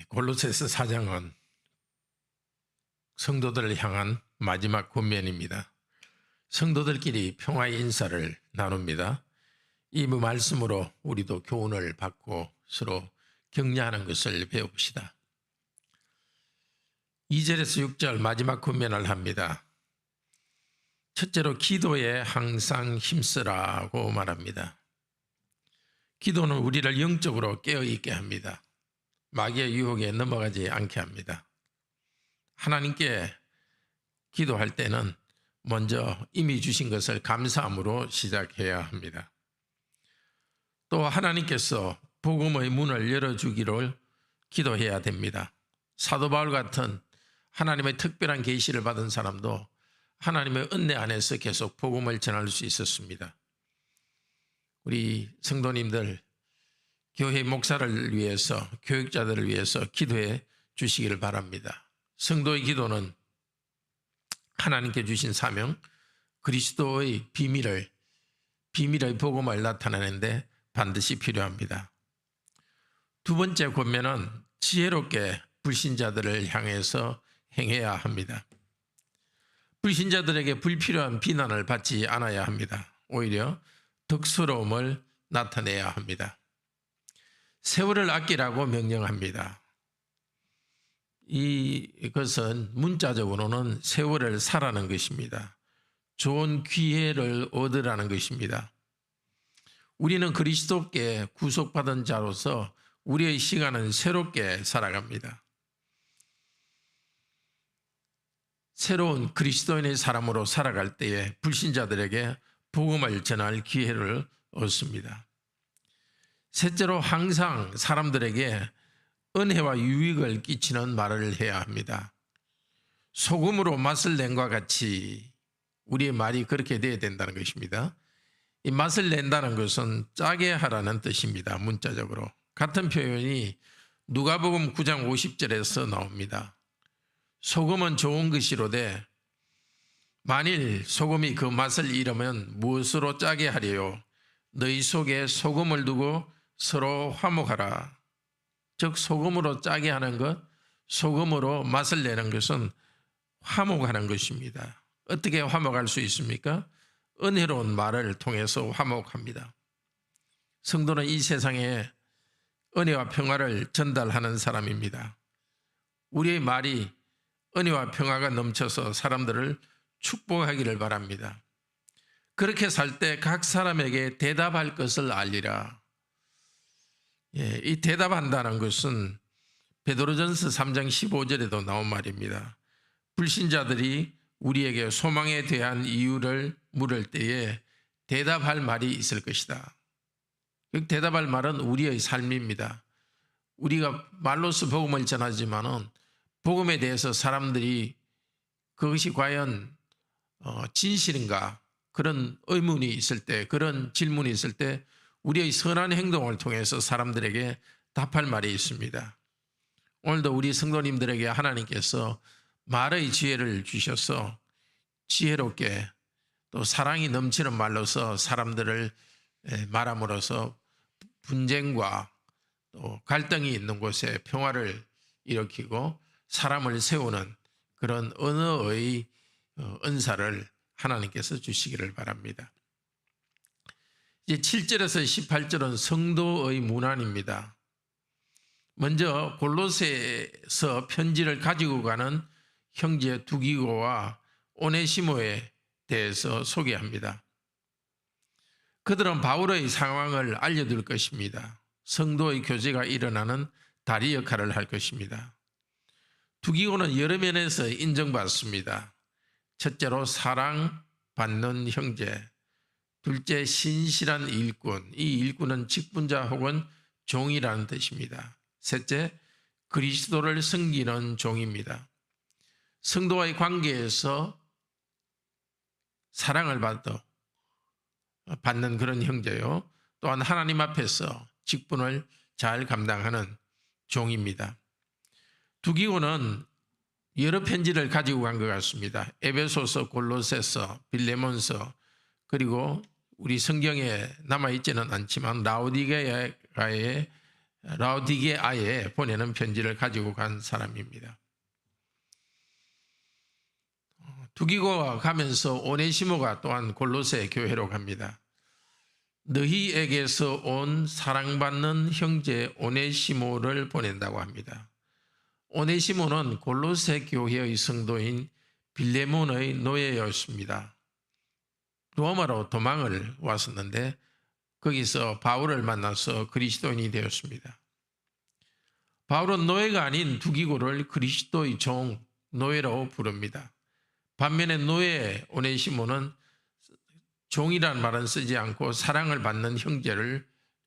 골로새서 4장은 성도들을 향한 마지막 권면입니다. 성도들끼리 평화의 인사를 나눕니다. 이 말씀으로 우리도 교훈을 받고 서로 격려하는 것을 배웁시다. 2절에서 6절 마지막 권면을 합니다. 첫째로 기도에 항상 힘쓰라고 말합니다. 기도는 우리를 영적으로 깨어있게 합니다. 마귀의 유혹에 넘어가지 않게 합니다. 하나님께 기도할 때는 먼저 이미 주신 것을 감사함으로 시작해야 합니다. 또 하나님께서 복음의 문을 열어주기를 기도해야 됩니다. 사도 바울 같은 하나님의 특별한 계시를 받은 사람도 하나님의 은혜 안에서 계속 복음을 전할 수 있었습니다. 우리 성도님들 교회 목사를 위해서, 교육자들을 위해서 기도해 주시기를 바랍니다. 성도의 기도는 하나님께 주신 사명, 그리스도의 비밀의 복음을 나타내는데 반드시 필요합니다. 두 번째 권면은 지혜롭게 불신자들을 향해서 행해야 합니다. 불신자들에게 불필요한 비난을 받지 않아야 합니다. 오히려 덕스러움을 나타내야 합니다. 세월을 아끼라고 명령합니다. 이것은 문자적으로는 세월을 사라는 것입니다. 좋은 기회를 얻으라는 것입니다. 우리는 그리스도께 구속받은 자로서 우리의 시간은 새롭게 살아갑니다. 새로운 그리스도인의 사람으로 살아갈 때에 불신자들에게 복음을 전할 기회를 얻습니다. 셋째로 항상 사람들에게 은혜와 유익을 끼치는 말을 해야 합니다. 소금으로 맛을 낸과 같이 우리의 말이 그렇게 되어야 된다는 것입니다. 이 맛을 낸다는 것은 짜게 하라는 뜻입니다. 문자적으로. 같은 표현이 누가복음 9장 50절에서 나옵니다. 소금은 좋은 것이로되 만일 소금이 그 맛을 잃으면 무엇으로 짜게 하려요? 너희 속에 소금을 두고 서로 화목하라. 즉 소금으로 짜게 하는 것, 소금으로 맛을 내는 것은 화목하는 것입니다. 어떻게 화목할 수 있습니까? 은혜로운 말을 통해서 화목합니다. 성도는 이 세상에 은혜와 평화를 전달하는 사람입니다. 우리의 말이 은혜와 평화가 넘쳐서 사람들을 축복하기를 바랍니다. 그렇게 살 때 각 사람에게 대답할 것을 알리라. 이 대답한다는 것은 베드로전서 3장 15절에도 나온 말입니다. 불신자들이 우리에게 소망에 대한 이유를 물을 때에 대답할 말이 있을 것이다. 대답할 말은 우리의 삶입니다. 우리가 말로서 복음을 전하지만은 복음에 대해서 사람들이 그것이 과연 진실인가 그런 의문이 있을 때, 그런 질문이 있을 때 우리의 선한 행동을 통해서 사람들에게 답할 말이 있습니다. 오늘도 우리 성도님들에게 하나님께서 말의 지혜를 주셔서 지혜롭게 또 사랑이 넘치는 말로서 사람들을 말함으로써 분쟁과 또 갈등이 있는 곳에 평화를 일으키고 사람을 세우는 그런 언어의 은사를 하나님께서 주시기를 바랍니다. 이제 7절에서 18절은 성도의 문안입니다. 먼저 골로새서 편지를 가지고 가는 형제 두기고와 오네시모에 대해서 소개합니다. 그들은 바울의 상황을 알려줄 것입니다. 성도의 교제가 일어나는 다리 역할을 할 것입니다. 두기고는 여러 면에서 인정받습니다. 첫째로 사랑받는 형제, 둘째 신실한 일꾼, 이 일꾼은 직분자 혹은 종이라는 뜻입니다. 셋째 그리스도를 섬기는 종입니다. 성도와의 관계에서 사랑을 받는 그런 형제요, 또한 하나님 앞에서 직분을 잘 감당하는 종입니다. 두기고는 여러 편지를 가지고 간 것 같습니다. 에베소서, 골로새서, 빌레몬서, 그리고 우리 성경에 남아있지는 않지만 라오디게아의 라오디게아에 보내는 편지를 가지고 간 사람입니다. 두기고가 가면서 오네시모가 또한 골로새 교회로 갑니다. 너희에게서 온 사랑받는 형제 오네시모를 보낸다고 합니다. 오네시모는 골로새 교회의 성도인 빌레몬의 노예였습니다. 로마로 도망을 왔었는데 거기서 바울을 만나서 그리스도인이 되었습니다. 바울은 노예가 아닌 두기고를 그리스도의 종, 노예라고 부릅니다. 반면에 노예 오네시모는 종이라는 말은 쓰지 않고 사랑을 받는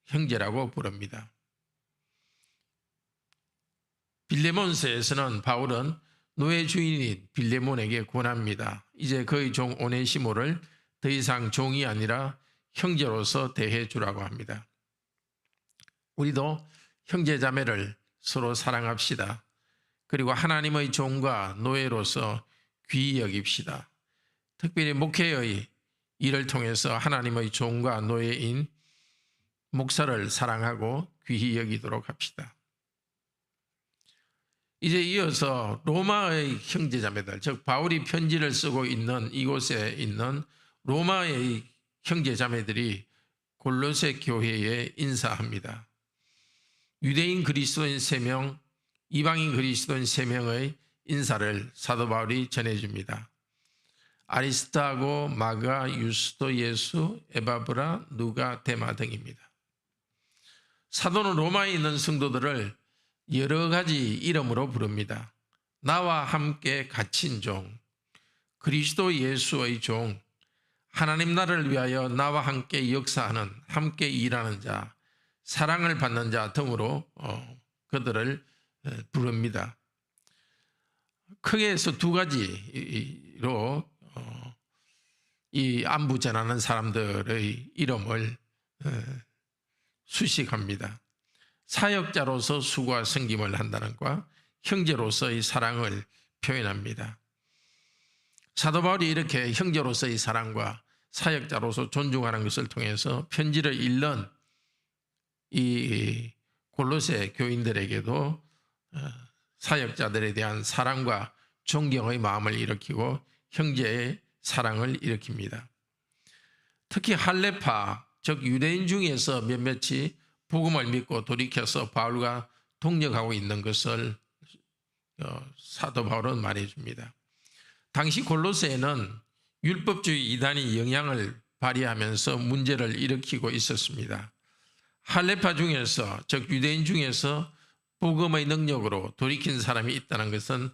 형제라고 부릅니다. 빌레몬서에서는 바울은 노예 주인인 빌레몬에게 권합니다. 이제 그의 종 오네시모를 더 이상 종이 아니라 형제로서 대해 주라고 합니다. 우리도 형제 자매를 서로 사랑합시다. 그리고 하나님의 종과 노예로서 귀히 여깁시다. 특별히 목회의 일을 통해서 하나님의 종과 노예인 목사를 사랑하고 귀히 여기도록 합시다. 이제 이어서 로마의 형제자매들, 즉 바울이 편지를 쓰고 있는 이곳에 있는 로마의 형제자매들이 골로새 교회에 인사합니다. 유대인 그리스도인 3명, 이방인 그리스도인 3명의 인사를 사도 바울이 전해줍니다. 아리스타고, 마가, 유스도, 예수, 에바브라, 누가, 데마 등입니다. 사도는 로마에 있는 성도들을 여러 가지 이름으로 부릅니다. 나와 함께 갇힌 종, 그리스도 예수의 종, 하나님 나라를 위하여 나와 함께 역사하는, 함께 일하는 자, 사랑을 받는 자 등으로 그들을 부릅니다. 크게 해서 2가지로 이 안부 전하는 사람들의 이름을 수식합니다. 사역자로서 수고와 섬김을 한다는 것과 형제로서의 사랑을 표현합니다. 사도 바울이 이렇게 형제로서의 사랑과 사역자로서 존중하는 것을 통해서 편지를 읽는 이 골로새 교인들에게도 사역자들에 대한 사랑과 존경의 마음을 일으키고 형제의 사랑을 일으킵니다. 특히 할레파, 즉 유대인 중에서 몇몇이 복음을 믿고 돌이켜서 바울과 동력하고 있는 것을 사도 바울은 말해줍니다. 당시 골로새에는 율법주의 이단이 영향을 발휘하면서 문제를 일으키고 있었습니다. 할레파 중에서, 즉 유대인 중에서 복음의 능력으로 돌이킨 사람이 있다는 것은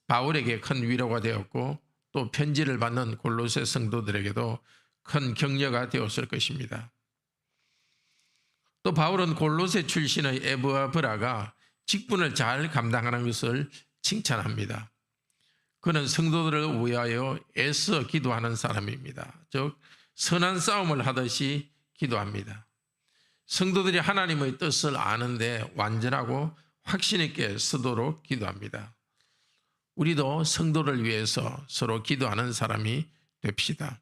바울에게 큰 위로가 되었고 또 편지를 받는 골로새 성도들에게도 큰 격려가 되었을 것입니다. 또 바울은 골로새 출신의 에브아브라가 직분을 잘 감당하는 것을 칭찬합니다. 그는 성도들을 위하여 애써 기도하는 사람입니다. 즉 선한 싸움을 하듯이 기도합니다. 성도들이 하나님의 뜻을 아는데 완전하고 확신 있게 서도록 기도합니다. 우리도 성도를 위해서 서로 기도하는 사람이 됩시다.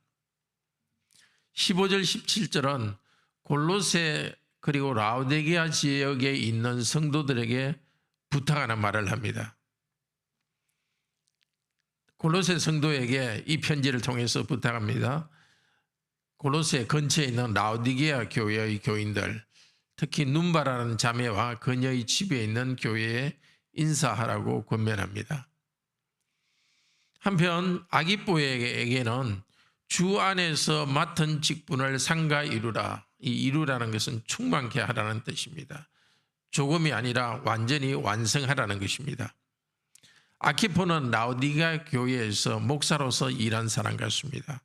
15절 17절은 골로새 그리고 라오디게아 지역에 있는 성도들에게 부탁하는 말을 합니다. 골로새 성도에게 이 편지를 통해서 부탁합니다. 골로새 근처에 있는 라오디게아 교회의 교인들, 특히 눈바라는 자매와 그녀의 집에 있는 교회에 인사하라고 권면합니다. 한편 아기뽀에게는 주 안에서 맡은 직분을 상가 이루라. 이 이루라는 것은 충만케 하라는 뜻입니다. 조금이 아니라 완전히 완성하라는 것입니다. 아키포는 라오디게아 교회에서 목사로서 일한 사람 같습니다.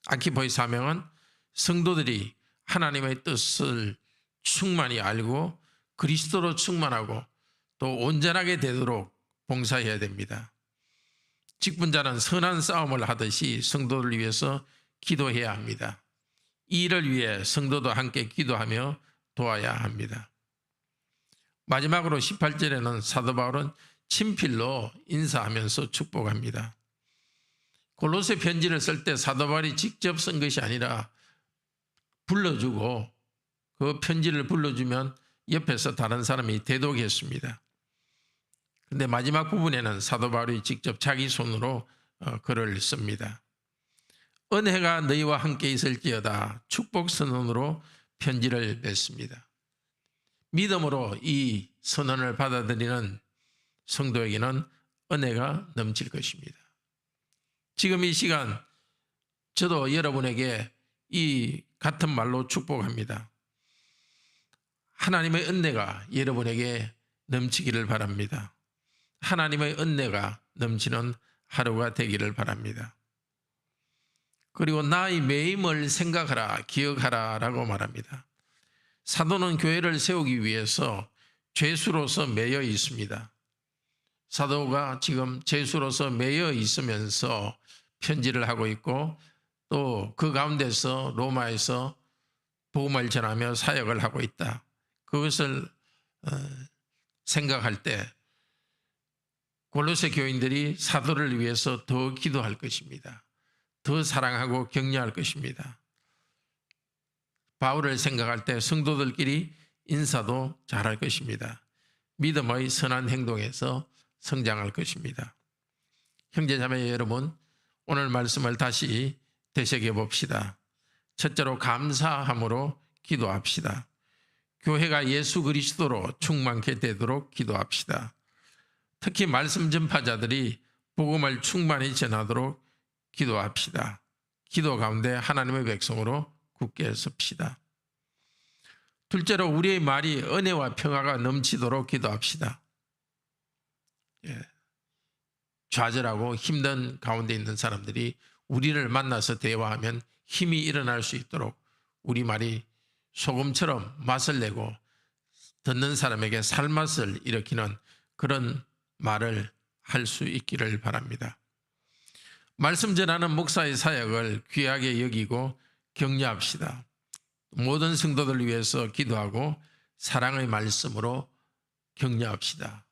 아키포의 사명은 성도들이 하나님의 뜻을 충만히 알고 그리스도로 충만하고 또 온전하게 되도록 봉사해야 됩니다. 직분자는 선한 싸움을 하듯이 성도를 위해서 기도해야 합니다. 이 일을 위해 성도도 함께 기도하며 도와야 합니다. 마지막으로 18절에는 사도 바울은 친필로 인사하면서 축복합니다. 골로새 편지를 쓸 때 사도 바울이 직접 쓴 것이 아니라 불러주고 그 편지를 불러주면 옆에서 다른 사람이 대독했습니다. 근데 마지막 부분에는 사도 바울이 직접 자기 손으로 글을 씁니다. 은혜가 너희와 함께 있을지어다 축복 선언으로 편지를 맺습니다. 믿음으로 이 선언을 받아들이는 성도에게는 은혜가 넘칠 것입니다. 지금 이 시간 저도 여러분에게 이 같은 말로 축복합니다. 하나님의 은혜가 여러분에게 넘치기를 바랍니다. 하나님의 은혜가 넘치는 하루가 되기를 바랍니다. 그리고 나의 매임을 생각하라, 기억하라 라고 말합니다. 사도는 교회를 세우기 위해서 죄수로서 매여 있습니다. 사도가 지금 죄수로서 매여 있으면서 편지를 하고 있고 또 그 가운데서 로마에서 복음을 전하며 사역을 하고 있다. 그것을 생각할 때 골로새 교인들이 사도를 위해서 더 기도할 것입니다. 더 사랑하고 격려할 것입니다. 바울을 생각할 때 성도들끼리 인사도 잘할 것입니다. 믿음의 선한 행동에서 성장할 것입니다. 형제자매 여러분, 오늘 말씀을 다시 되새겨 봅시다. 첫째로 감사함으로 기도합시다. 교회가 예수 그리스도로 충만케 되도록 기도합시다. 특히 말씀 전파자들이 복음을 충만히 전하도록 기도합시다. 기도 가운데 하나님의 백성으로 굳게 섭시다. 둘째로 우리의 말이 은혜와 평화가 넘치도록 기도합시다. 좌절하고 힘든 가운데 있는 사람들이 우리를 만나서 대화하면 힘이 일어날 수 있도록 우리 말이 소금처럼 맛을 내고 듣는 사람에게 살맛을 일으키는 그런 말을 할 수 있기를 바랍니다. 말씀 전하는 목사의 사역을 귀하게 여기고 격려합시다. 모든 성도들 위해서 기도하고 사랑의 말씀으로 격려합시다.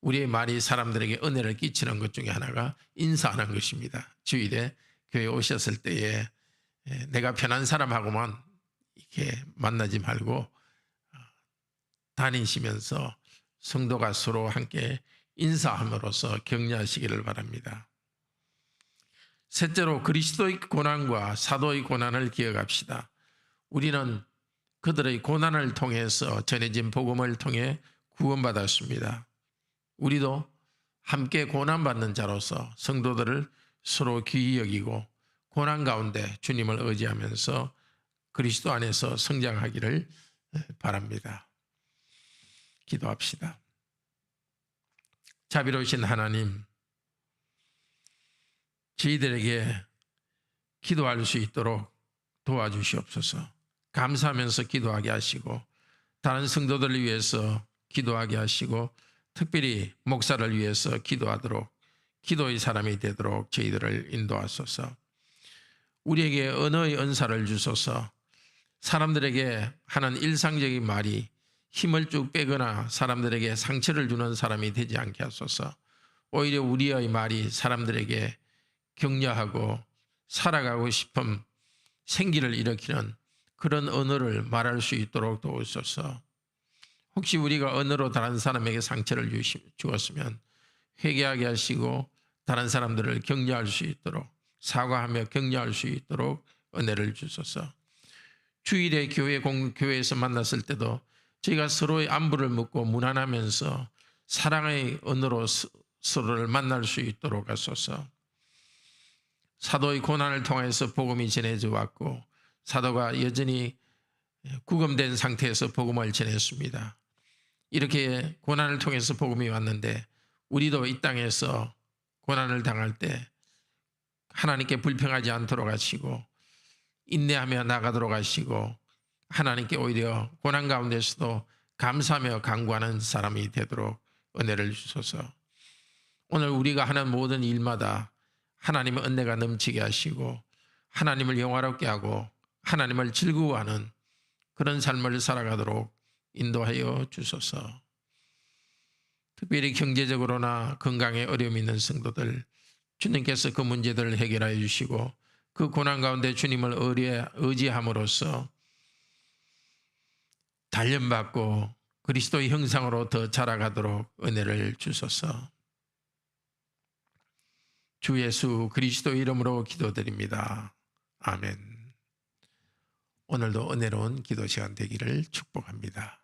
우리의 말이 사람들에게 은혜를 끼치는 것 중에 하나가 인사하는 것입니다. 주일에 교회 오셨을 때에 내가 편한 사람하고만 이렇게 만나지 말고 다니시면서 성도가 서로 함께 인사함으로써 격려하시기를 바랍니다. 셋째로 그리스도의 고난과 사도의 고난을 기억합시다. 우리는 그들의 고난을 통해서 전해진 복음을 통해 구원받았습니다. 우리도 함께 고난받는 자로서 성도들을 서로 귀히 여기고 고난 가운데 주님을 의지하면서 그리스도 안에서 성장하기를 바랍니다. 기도합시다. 자비로우신 하나님, 저희들에게 기도할 수 있도록 도와주시옵소서. 감사하면서 기도하게 하시고 다른 성도들을 위해서 기도하게 하시고 특별히 목사를 위해서 기도하도록 기도의 사람이 되도록 저희들을 인도하소서. 우리에게 언어의 은사를 주소서. 사람들에게 하는 일상적인 말이 힘을 쭉 빼거나 사람들에게 상처를 주는 사람이 되지 않게 하소서. 오히려 우리의 말이 사람들에게 격려하고 살아가고 싶은 생기를 일으키는 그런 언어를 말할 수 있도록 도우소서. 혹시 우리가 언어로 다른 사람에게 상처를 주었으면 회개하게 하시고 다른 사람들을 격려할 수 있도록 사과하며 격려할 수 있도록 은혜를 주소서. 주일에 교회에서 만났을 때도 저희가 서로의 안부를 묻고 무난하면서 사랑의 언어로 서로를 만날 수 있도록 하소서. 사도의 고난을 통해서 복음이 전해져 왔고 사도가 여전히 구금된 상태에서 복음을 전했습니다. 이렇게 고난을 통해서 복음이 왔는데 우리도 이 땅에서 고난을 당할 때 하나님께 불평하지 않도록 하시고 인내하며 나가도록 하시고 하나님께 오히려 고난 가운데서도 감사하며 간구하는 사람이 되도록 은혜를 주소서. 오늘 우리가 하는 모든 일마다 하나님의 은혜가 넘치게 하시고 하나님을 영화롭게 하고 하나님을 즐거워하는 그런 삶을 살아가도록 인도하여 주소서. 특별히 경제적으로나 건강에 어려움이 있는 성도들 주님께서 그 문제들을 해결하여 주시고 그 고난 가운데 주님을 의지함으로써 단련받고 그리스도의 형상으로 더 자라가도록 은혜를 주소서. 주 예수 그리스도 이름으로 기도드립니다. 아멘. 오늘도 은혜로운 기도 시간 되기를 축복합니다.